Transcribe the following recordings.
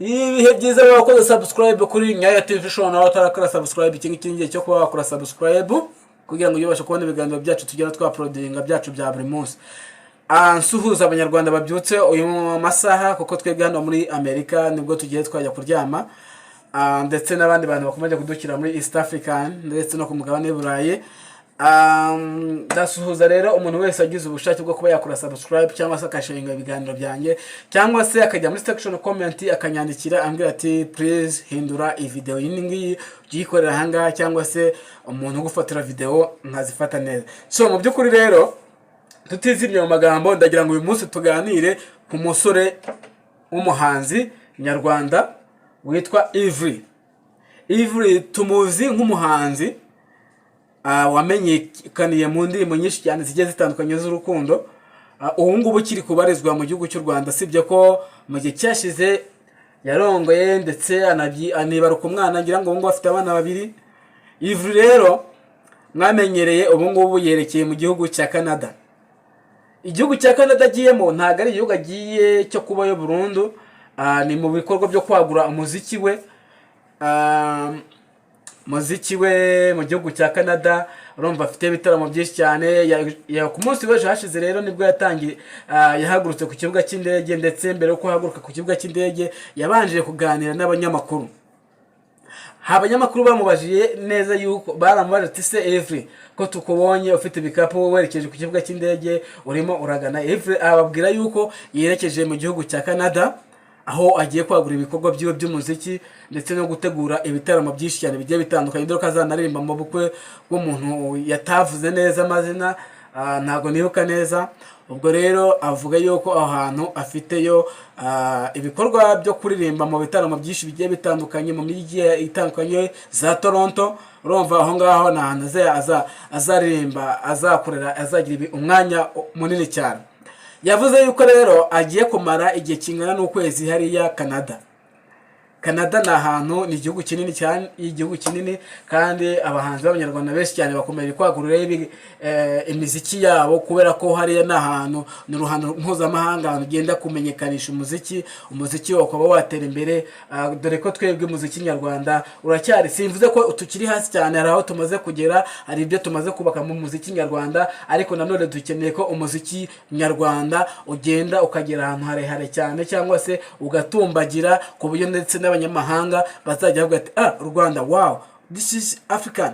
ibihe byiza wakoze subscribe kuri Nyayo TV show nawe utarakora subscribe iki ngiki cyo kuba wakora subscribe kugira ngo ubashe kubona ibiganiro byacu tugera twauploadinga byacu bya buri munsi. Nsuhuza abanyarwanda babyutse uyu masaha kuko twebwe hano muri Amerika nibwo tugiye twajya kuryama, ndetse n'abandi bantu bakomeje kudukira muri East African ndetse no ku mugabane w'Uburayi. Ndasuhuza rero umuntu wese agize ubushake bwo kuba yakora subscribe cyangwa se akasharinga ibiganiro byanjye cyangwa se akajya muri section comment akanyandikira ambwira ati please hindura iyi video yingi ugikorera hanga cyangwa se umuntu ugufatira video nkazifata neza. So mu byukuri rero tutizimye mu magambo ndagira ngo uyu munsi tuganire ku musore w'umuhanzi nyarwanda witwa Ivry. Tumuzi nk'umuhanzi wamenyekaniye mu ndirimbo nyinshi cyane zigiye zitandukanye z'urukundo. Ubu ngubu kiri kubarizwa mu gihugu cy'u Rwanda, sibye ko mu gihe cyashize yarongoye ndetse anibaruka umwana, ngira ngo ubu ngubu afite abana babiri. Ivry rero mwamenyereye ubu ngubu yerekeye mu gihugu cya Canada. Igihugu cya Canada agiyemo ntabwo ari igihugu agiye cyo kubayo burundu, ni mu bikorwa byo kwagura umuziki we. Muziki we mu gihugu cya Canada urumva afite ibitaramo byinshi cyane. Ku munsi w'ejo hashize rero nibwo yatangiye yahagurutse ku kibuga cy'indege, ndetse mbere yo kuhaguruka ku kibuga cy'indege yabanje kuganira n'abanyamakuru. Abanyamakuru bamubajiye neza yuko baramubaje ati se Ivry ko tukubonye ufite ibikapu werekeje ku kibuga cy'indege urimo uragana. Ivry ababwira yuko yerekeje mu gihugu cya Canada aho agiye kwagura ibikorwa byiwe by'umuziki ndetse no gutegura ibitaramo byinshi cyane bigiye bitandukanye. Dore ko azanaririmba mu bukwe bw'umuntu yatavuze neza amazina, ntago nibuka neza. Ubwo rero avuga yuko aho hantu afiteyo ibikorwa byo kuririmba mu bitaramo byinshi bigiye bitandukanye mu mijyi itandukanye za Toronto. Urumva aho ngaho na hantu azaririmba, azakorera, azagira umwanya munini cyane. Yavuze yuko rero agiye kumara igihe kingana n'ukwezi hariya Canada. Canada ni ahantu, ni igihugu kinini cyane, igihugu kinini, kandi abahanzi b'abanyarwanda benshi cyane bakomeje kwagurira imiziki yabo kubera ko hariya ni ahantu, ni uruhando mpuzamahanga ugenda kumenyekanisha umuziki wo kuba watera imbere. Dore ko twebwe umuziki nyarwanda uracyari, simvuze ko tukiri hasi cyane, hari aho tumaze kugera, hari ibyo tumaze kubaka mu muziki nyarwanda, ariko nanone dukeneye ko umuziki nyarwanda ugenda ukagera ahantu harehare cyane cyangwa se ugatumbagira ku buryo ndetse n'abanyamahanga bazajya bavuga ati Rwanda, wow, this is African.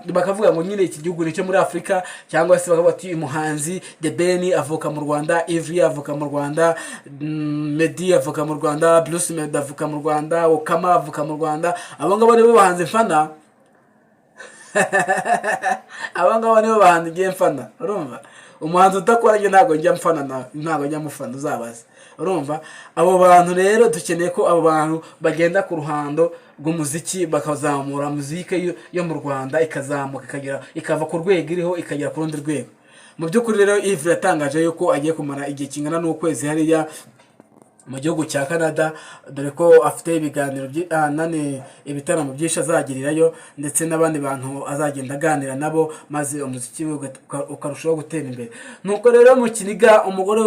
Bakavuga ngo nyine iki gihugu nicyo muri Afrika, cyangwa se bakavuga ati umuhanzi The Ben avuka mu Rwanda, Ivry avuka mu Rwanda, Meddy avuka mu Rwanda, Bruce Melody avuka mu Rwanda, Okama avuka mu Rwanda. Abo ngabo nibo bahanzi mfana. Abo ngabo nibo bahanzi ngiye mfana. Urumva umuhanzi utakoranye ntago njya mfana, ntago njya mufana, uzabaza. Urumva abo bantu rero dukeneye ko abo bantu bagenda ku ruhando rw'umuziki bakazamura muziki yo mu Rwanda ikazamuka ikava ku rwego iriho ikagera ku rundi rwego. Mu by'ukuri rero Ivry yatangaje yuko agiye kumara igihe kingana n'ukwezi hariya mu gihugu cya Canada, dore ko afite ibiganiro ibitaramo byinshi azagirirayo ndetse n'abandi bantu azagenda aganira nabo, maze umuziki we ukarushaho gutera imbere. Nuko rero mu Kiniga umugore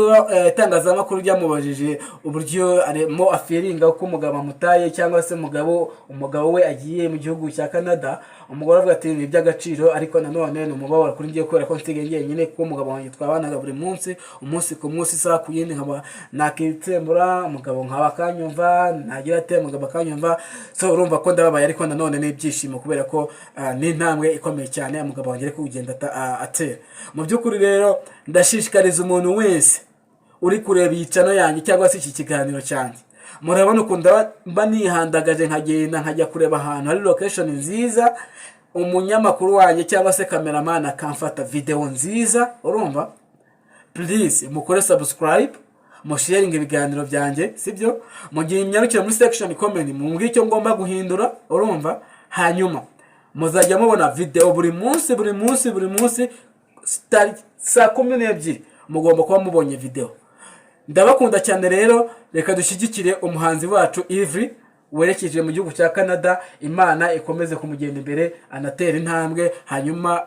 itangazamakuru ryamubajije uburyo arimo afiringa ko umugabo amutaye cyangwa se umugabo we agiye mu gihugu cya Canada. Umugore avuga ati ni by'agaciro, ariko nanone ni umubabaro kuri ngiye kubera ko nsigaye ngenyine kuko umugabo wanjye twabanaga buri munsi, umunsi ku munsi, isaha ku yindi, nkaba nakitsembura, umugabo nkaba akanyumva, nagira ate umugabo akanyumva. So urumva ko ndababaye, ariko nanone n'ibyishimo kubera ko ni intambwe ikomeye cyane umugabo wanjye ari kugenda atera. Mu by'ukuri rero ndashishikariza umuntu wese uri kureba iyi channel yanjye cyangwa se iki kiganiro cyanjye, murabona ukuntu mba nihandagaje nkagenda nkajya kureba ahantu hari location nziza, umunyamakuru wanjye cyangwa se cameraman akamfata video nziza. Urumva please mukore subscribe, musharing ibiganiro byanjye, sibyo? Mugiye imyarukira muri section comment mumbwire icyo ngomba guhindura. Urumva hanyuma muzajya mubona video buri munsi saa 12 mugomba kuba mubonye video. Ndabakunda cyane rero, reka dushyigikire umuhanzi wacu Ivry werekeje mu gihugu cya Canada. Imana ikomeze kumugenda imbere, anatera intambwe, hanyuma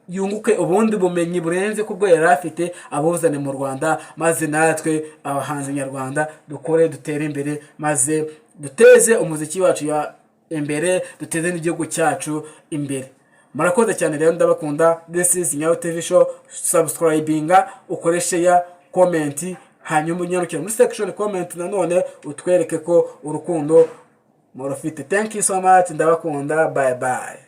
yunguke ubundi bumenyi burenze kubwo yari afite, abuzane mu Rwanda, maze natwe abahanzi nyarwanda dukore dutere imbere, maze duteze umuziki wacu ya imbere, duteze n'igihugu cyacu imbere. Murakoze cyane rero, ndabakunda. This is Nyayo TV show. Subscribinga, ukore share, comment, hanyuma unyarukire muri section comment nanone utwereke ko urukundo murufite. Thank you so much, ndabakunda. Bye bye.